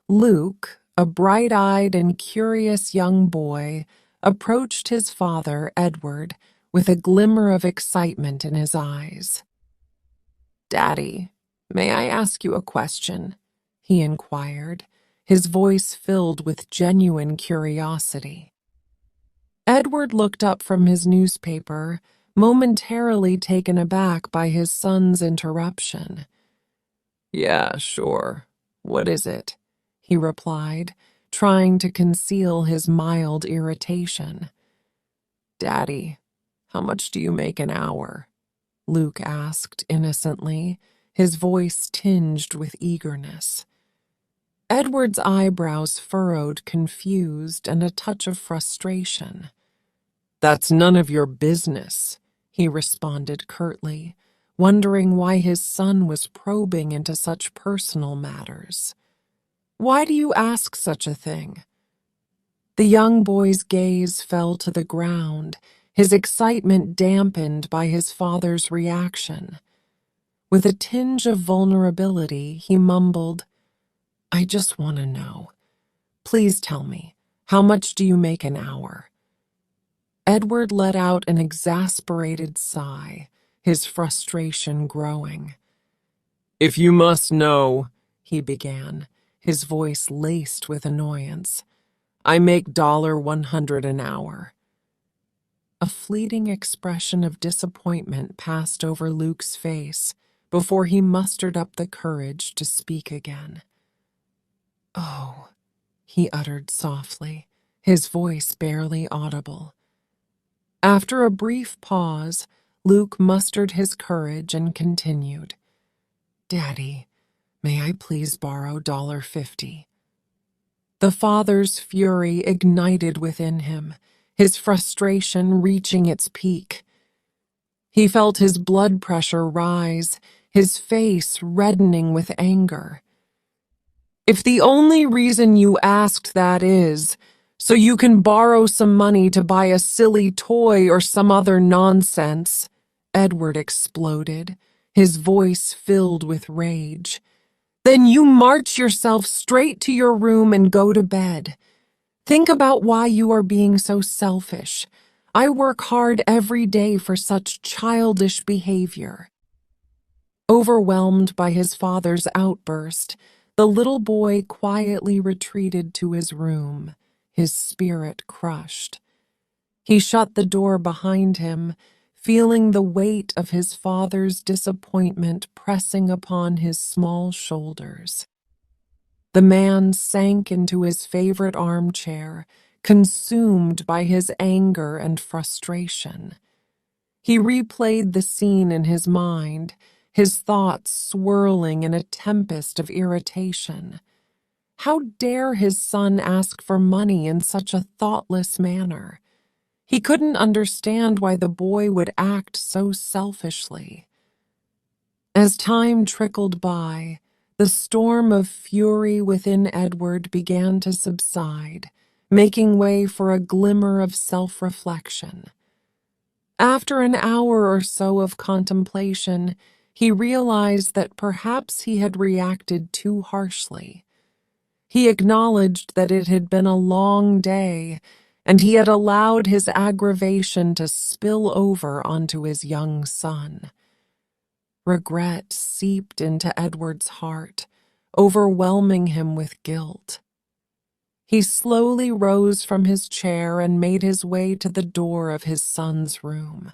Luke, a bright-eyed and curious young boy, approached his father, Edward, with a glimmer of excitement in his eyes. "Daddy, may I ask you a question?" he inquired, his voice filled with genuine curiosity. Edward looked up from his newspaper, momentarily taken aback by his son's interruption. "Yeah, sure. What is it?" he replied, trying to conceal his mild irritation. "Daddy, how much do you make an hour?" Luke asked innocently, his voice tinged with eagerness. Edward's eyebrows furrowed, confused, and a touch of frustration. "That's none of your business," he responded curtly, wondering why his son was probing into such personal matters. "Why do you ask such a thing?" The young boy's gaze fell to the ground, his excitement dampened by his father's reaction. With a tinge of vulnerability, he mumbled, "I just want to know. Please tell me, how much do you make an hour?" Edward let out an exasperated sigh, his frustration growing. "If you must know," he began, his voice laced with annoyance, "I make $100 an hour." A fleeting expression of disappointment passed over Luke's face before he mustered up the courage to speak again. "Oh," he uttered softly, his voice barely audible. After a brief pause, Luke mustered his courage and continued, "Daddy, may I please borrow $50?" The father's fury ignited within him, his frustration reaching its peak. He felt his blood pressure rise, his face reddening with anger. "If the only reason you asked that is so you can borrow some money to buy a silly toy or some other nonsense," Edward exploded, his voice filled with rage, "then you march yourself straight to your room and go to bed. Think about why you are being so selfish. I work hard every day for such childish behavior." Overwhelmed by his father's outburst, the little boy quietly retreated to his room, his spirit crushed. He shut the door behind him, feeling the weight of his father's disappointment pressing upon his small shoulders. The man sank into his favorite armchair, consumed by his anger and frustration. He replayed the scene in his mind, his thoughts swirling in a tempest of irritation. How dare his son ask for money in such a thoughtless manner? He couldn't understand why the boy would act so selfishly. As time trickled by, the storm of fury within Edward began to subside, making way for a glimmer of self-reflection. After an hour or so of contemplation, he realized that perhaps he had reacted too harshly. He acknowledged that it had been a long day, and he had allowed his aggravation to spill over onto his young son. Regret seeped into Edward's heart, overwhelming him with guilt. He slowly rose from his chair and made his way to the door of his son's room.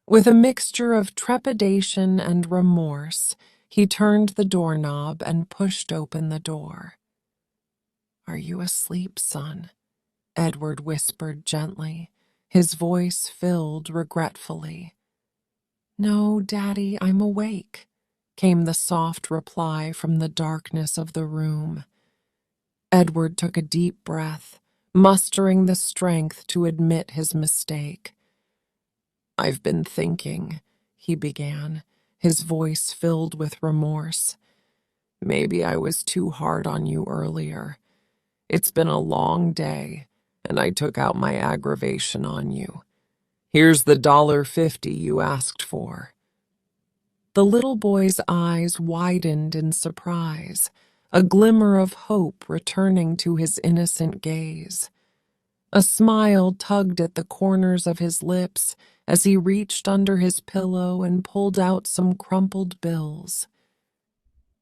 With a mixture of trepidation and remorse, he turned the doorknob and pushed open the door. "Are you asleep, son?" Edward whispered gently, his voice filled regretfully. "No, Daddy, I'm awake," came the soft reply from the darkness of the room. Edward took a deep breath, mustering the strength to admit his mistake. "I've been thinking," he began, his voice filled with remorse. "Maybe I was too hard on you earlier. It's been a long day, and I took out my aggravation on you. Here's the $50 you asked for." The little boy's eyes widened in surprise, a glimmer of hope returning to his innocent gaze. A smile tugged at the corners of his lips as he reached under his pillow and pulled out some crumpled bills.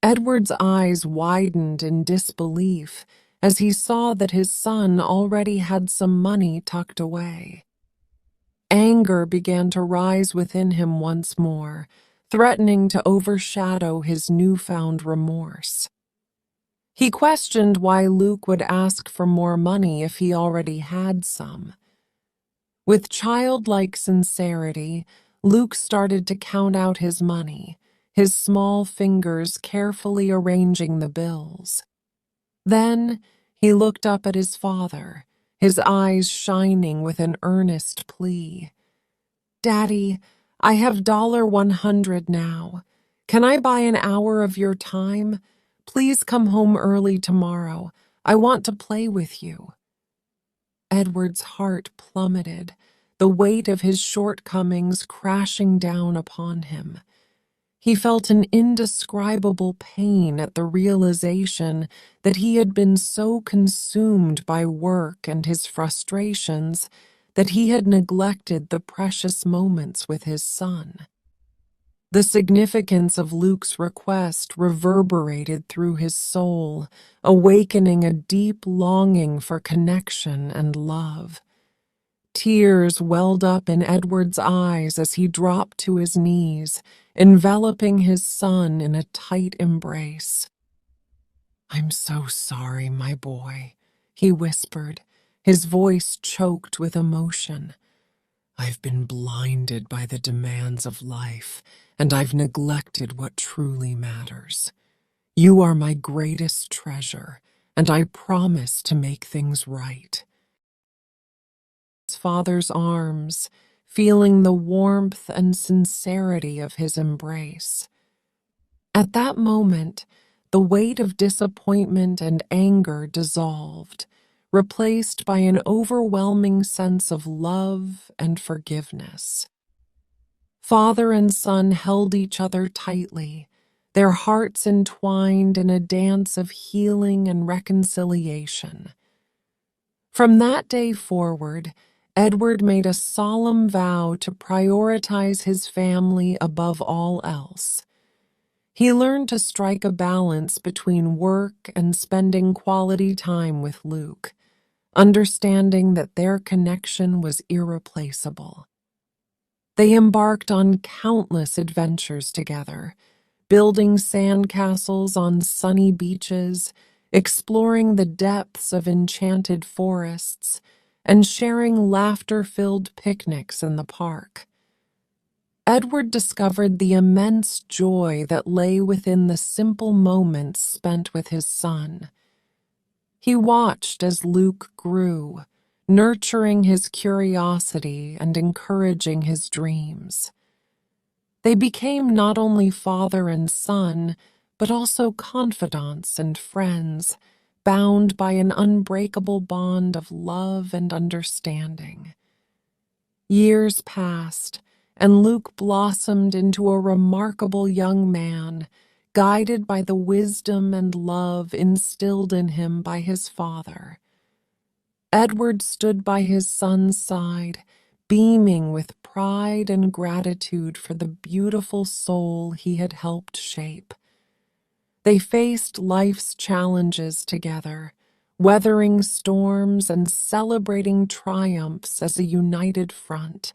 Edward's eyes widened in disbelief as he saw that his son already had some money tucked away. Anger began to rise within him once more, threatening to overshadow his newfound remorse. He questioned why Luke would ask for more money if he already had some. With childlike sincerity, Luke started to count out his money, his small fingers carefully arranging the bills. Then he looked up at his father, his eyes shining with an earnest plea. "Daddy, I have $100 now. Can I buy an hour of your time? Please come home early tomorrow. I want to play with you." Edward's heart plummeted, the weight of his shortcomings crashing down upon him. He felt an indescribable pain at the realization that he had been so consumed by work and his frustrations that he had neglected the precious moments with his son. The significance of Luke's request reverberated through his soul, awakening a deep longing for connection and love. Tears welled up in Edward's eyes as he dropped to his knees, enveloping his son in a tight embrace. "I'm so sorry, my boy," he whispered, his voice choked with emotion. "I've been blinded by the demands of life, and I've neglected what truly matters. You are my greatest treasure, and I promise to make things right." His father's arms, feeling the warmth and sincerity of his embrace. At that moment, the weight of disappointment and anger dissolved, replaced by an overwhelming sense of love and forgiveness. Father and son held each other tightly, their hearts entwined in a dance of healing and reconciliation. From that day forward, Edward made a solemn vow to prioritize his family above all else. He learned to strike a balance between work and spending quality time with Luke, understanding that their connection was irreplaceable. They embarked on countless adventures together, building sandcastles on sunny beaches, exploring the depths of enchanted forests, and sharing laughter-filled picnics in the park. Edward discovered the immense joy that lay within the simple moments spent with his son. He watched as Luke grew, nurturing his curiosity and encouraging his dreams. They became not only father and son, but also confidants and friends, bound by an unbreakable bond of love and understanding. Years passed, and Luke blossomed into a remarkable young man, guided by the wisdom and love instilled in him by his father. Edward stood by his son's side, beaming with pride and gratitude for the beautiful soul he had helped shape. They faced life's challenges together, weathering storms and celebrating triumphs as a united front.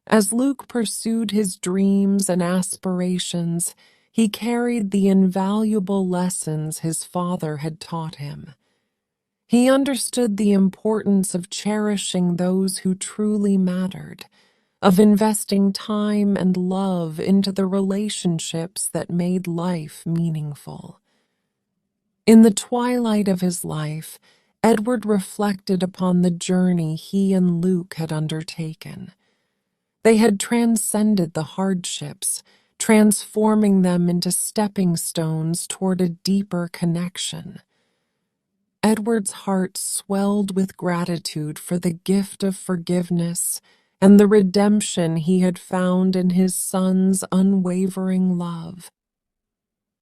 As Luke pursued his dreams and aspirations, he carried the invaluable lessons his father had taught him. He understood the importance of cherishing those who truly mattered, of investing time and love into the relationships that made life meaningful. In the twilight of his life, Edward reflected upon the journey he and Luke had undertaken. They had transcended the hardships, transforming them into stepping stones toward a deeper connection. Edward's heart swelled with gratitude for the gift of forgiveness and the redemption he had found in his son's unwavering love.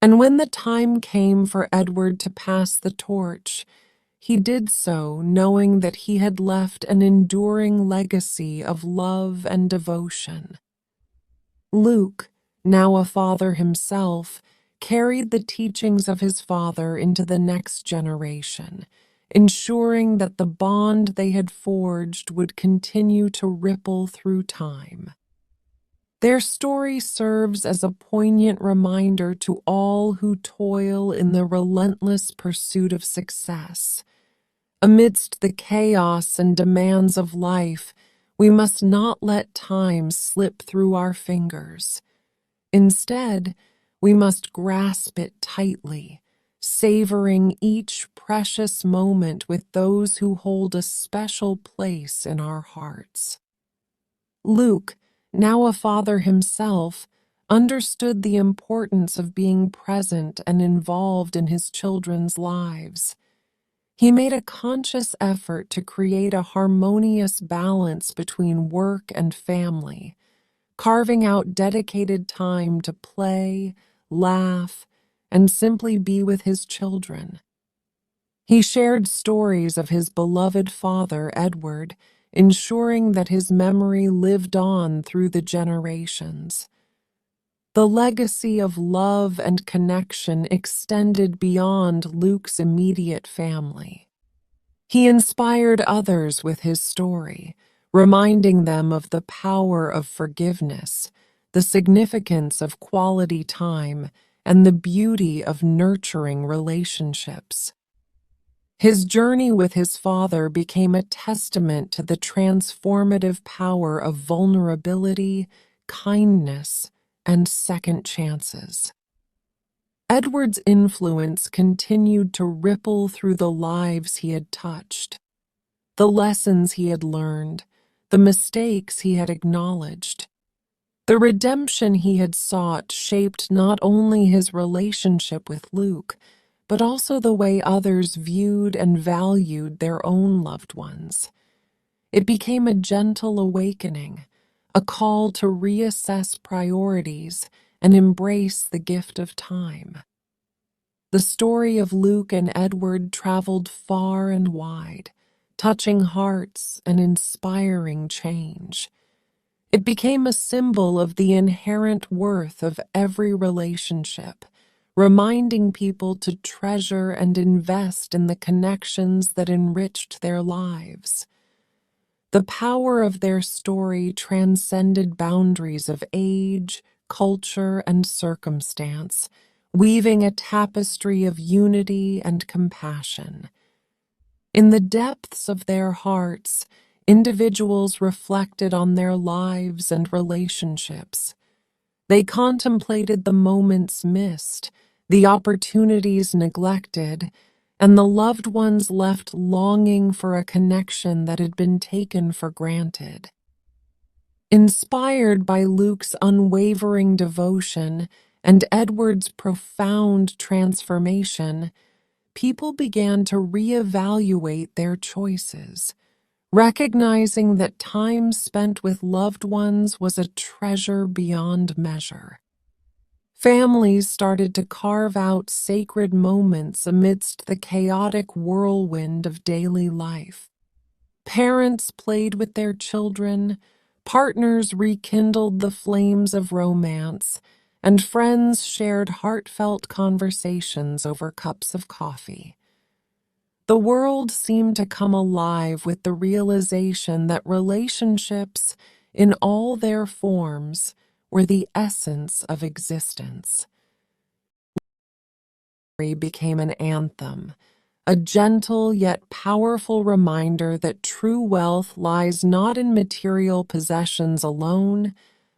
And when the time came for Edward to pass the torch, he did so knowing that he had left an enduring legacy of love and devotion. Luke, now a father himself, carried the teachings of his father into the next generation, ensuring that the bond they had forged would continue to ripple through time. Their story serves as a poignant reminder to all who toil in the relentless pursuit of success. Amidst the chaos and demands of life, we must not let time slip through our fingers. Instead, we must grasp it tightly, savoring each precious moment with those who hold a special place in our hearts. Luke, now a father himself, understood the importance of being present and involved in his children's lives. He made a conscious effort to create a harmonious balance between work and family, carving out dedicated time to play, laugh, and simply be with his children. He shared stories of his beloved father, Edward, ensuring that his memory lived on through the generations. The legacy of love and connection extended beyond Luke's immediate family. He inspired others with his story, reminding them of the power of forgiveness, the significance of quality time, and the beauty of nurturing relationships. His journey with his father became a testament to the transformative power of vulnerability, kindness, and second chances. Edward's influence continued to ripple through the lives he had touched, the lessons he had learned, the mistakes he had acknowledged. The redemption he had sought shaped not only his relationship with Luke, but also the way others viewed and valued their own loved ones. It became a gentle awakening, a call to reassess priorities and embrace the gift of time. The story of Luke and Edward traveled far and wide, touching hearts and inspiring change. It became a symbol of the inherent worth of every relationship, reminding people to treasure and invest in the connections that enriched their lives. The power of their story transcended boundaries of age, culture, and circumstance, weaving a tapestry of unity and compassion. In the depths of their hearts, individuals reflected on their lives and relationships. They contemplated the moments missed, the opportunities neglected, and the loved ones left longing for a connection that had been taken for granted. Inspired by Luke's unwavering devotion and Edward's profound transformation, people began to reevaluate their choices, recognizing that time spent with loved ones was a treasure beyond measure. Families started to carve out sacred moments amidst the chaotic whirlwind of daily life. Parents played with their children, partners rekindled the flames of romance, and friends shared heartfelt conversations over cups of coffee. The world seemed to come alive with the realization that relationships, in all their forms, were the essence of existence. Became an anthem, a gentle yet powerful reminder that true wealth lies not in material possessions alone,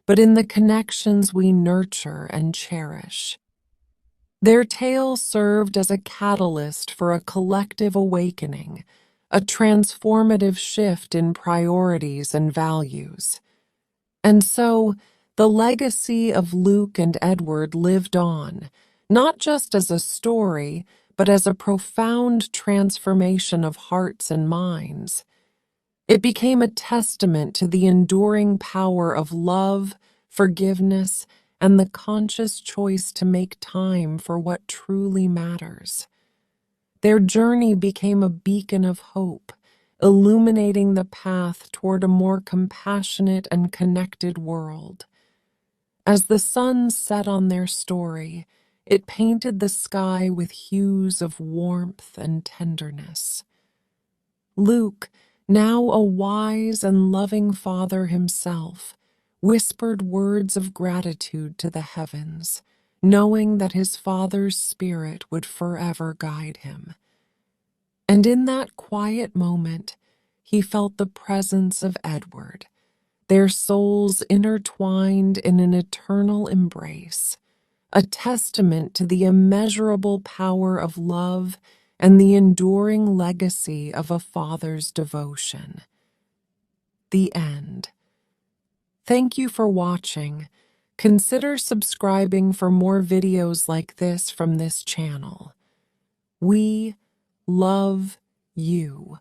but in the connections we nurture and cherish. Their tale served as a catalyst for a collective awakening, a transformative shift in priorities and values. And so, the legacy of Luke and Edward lived on, not just as a story, but as a profound transformation of hearts and minds. It became a testament to the enduring power of love, forgiveness, and the conscious choice to make time for what truly matters. Their journey became a beacon of hope, illuminating the path toward a more compassionate and connected world. As the sun set on their story, it painted the sky with hues of warmth and tenderness. Luke, now a wise and loving father himself, whispered words of gratitude to the heavens, knowing that his father's spirit would forever guide him. And in that quiet moment, he felt the presence of Edward, their souls intertwined in an eternal embrace, a testament to the immeasurable power of love and the enduring legacy of a father's devotion. The end. Thank you for watching. Consider subscribing for more videos like this from this channel. We love you.